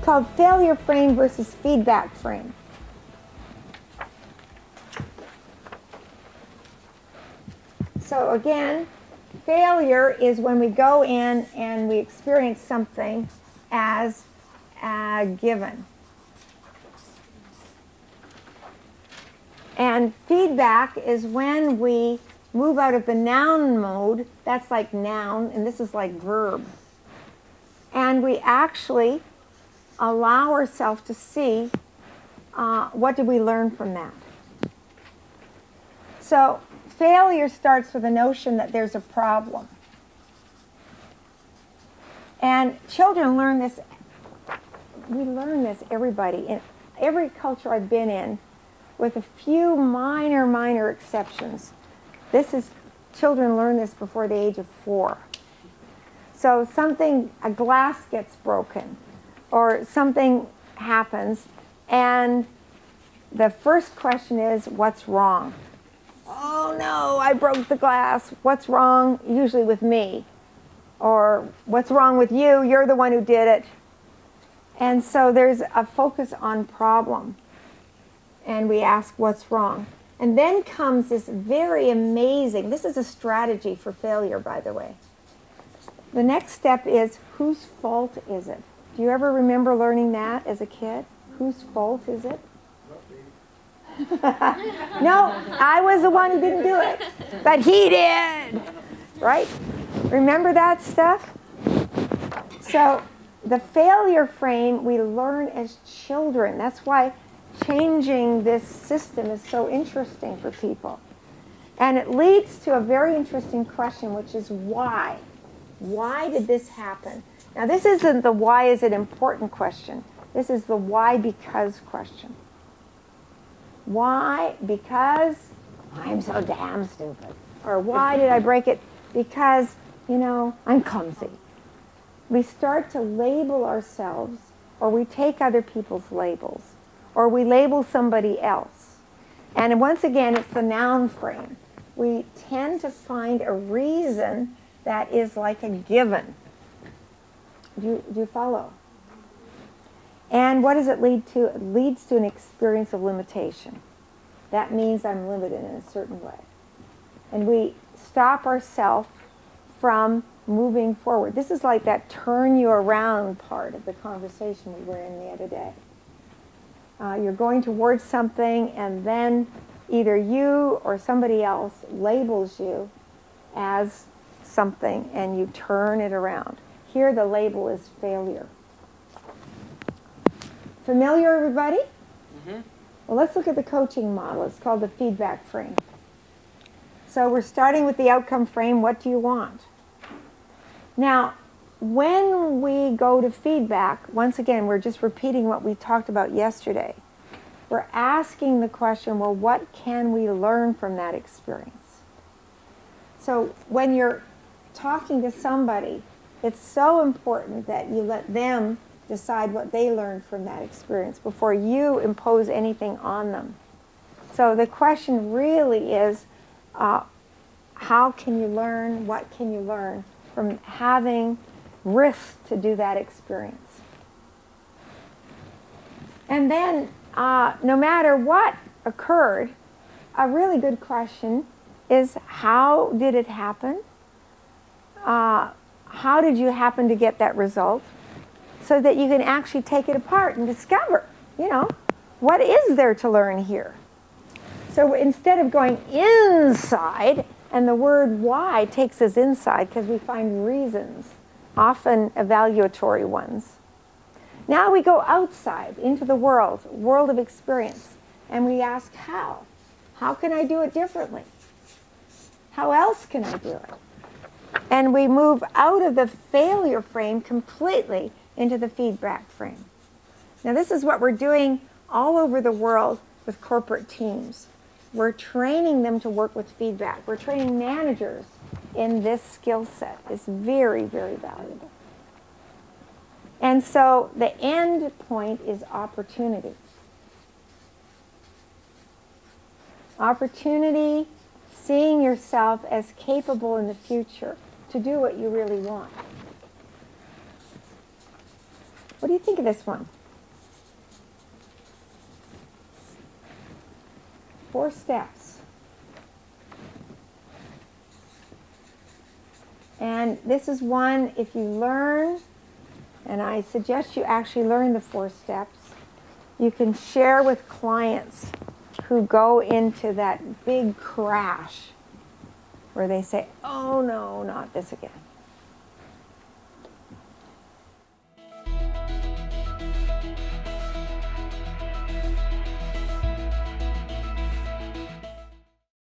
called failure frame versus feedback frame. So again, failure is when we go in and we experience something as a given. And feedback is when we move out of the noun mode, that's like noun, and this is like verb. And we actually allow ourselves to see what did we learn from that. So failure starts with the notion that there's a problem. And children learn this, we learn this, everybody, in every culture I've been in, with a few minor exceptions. Children learn this before the age of 4. So a glass gets broken, or something happens, and the first question is, what's wrong? Oh no, I broke the glass. What's wrong? Usually with me. Or what's wrong with you? You're the one who did it. And so there's a focus on problem. And we ask what's wrong. And then comes this very amazing, this is a strategy for failure, by the way. The next step is, whose fault is it? Do you ever remember learning that as a kid? Whose fault is it? No, I was the one who didn't do it, but he did, right? Remember that stuff? So the failure frame we learn as children. That's why changing this system is so interesting for people. And it leads to a very interesting question, which is why? Why did this happen? Now, this isn't the why is it important question. This is the why because question. Why? Because I'm so damn stupid. Or why did I break it? Because, I'm clumsy. We start to label ourselves, or we take other people's labels, or we label somebody else. And once again, it's the noun frame. We tend to find a reason that is like a given. Do you follow? And what does it lead to? It leads to an experience of limitation. That means I'm limited in a certain way. And we stop ourselves from moving forward. This is like that turn you around part of the conversation we were in the other day. You're going towards something, and then either you or somebody else labels you as something, and you turn it around. Here the label is failure. Familiar, everybody? Mm-hmm. Well, let's look at the coaching model. It's called the feedback frame. So we're starting with the outcome frame. What do you want? Now, when we go to feedback, once again, we're just repeating what we talked about yesterday. We're asking the question, well, what can we learn from that experience? So when you're talking to somebody, it's so important that you let them decide what they learned from that experience before you impose anything on them. So the question really is, how can you learn, what can you learn from having risk to do that experience? And then, no matter what occurred, a really good question is, how did it happen? How did you happen to get that result? So that you can actually take it apart and discover, what is there to learn here? So instead of going inside, and the word why takes us inside because we find reasons, often evaluatory ones. Now we go outside into the world of experience, and we ask how? How can I do it differently? How else can I do it? And we move out of the failure frame completely into the feedback frame. Now this is what we're doing all over the world with corporate teams. We're training them to work with feedback. We're training managers in this skill set. It's very, very valuable. And so the end point is opportunity. Opportunity, seeing yourself as capable in the future to do what you really want. What do you think of this one? 4 steps. And this is one, if you learn, and I suggest you actually learn the 4 steps, you can share with clients who go into that big crash where they say, oh no, not this again.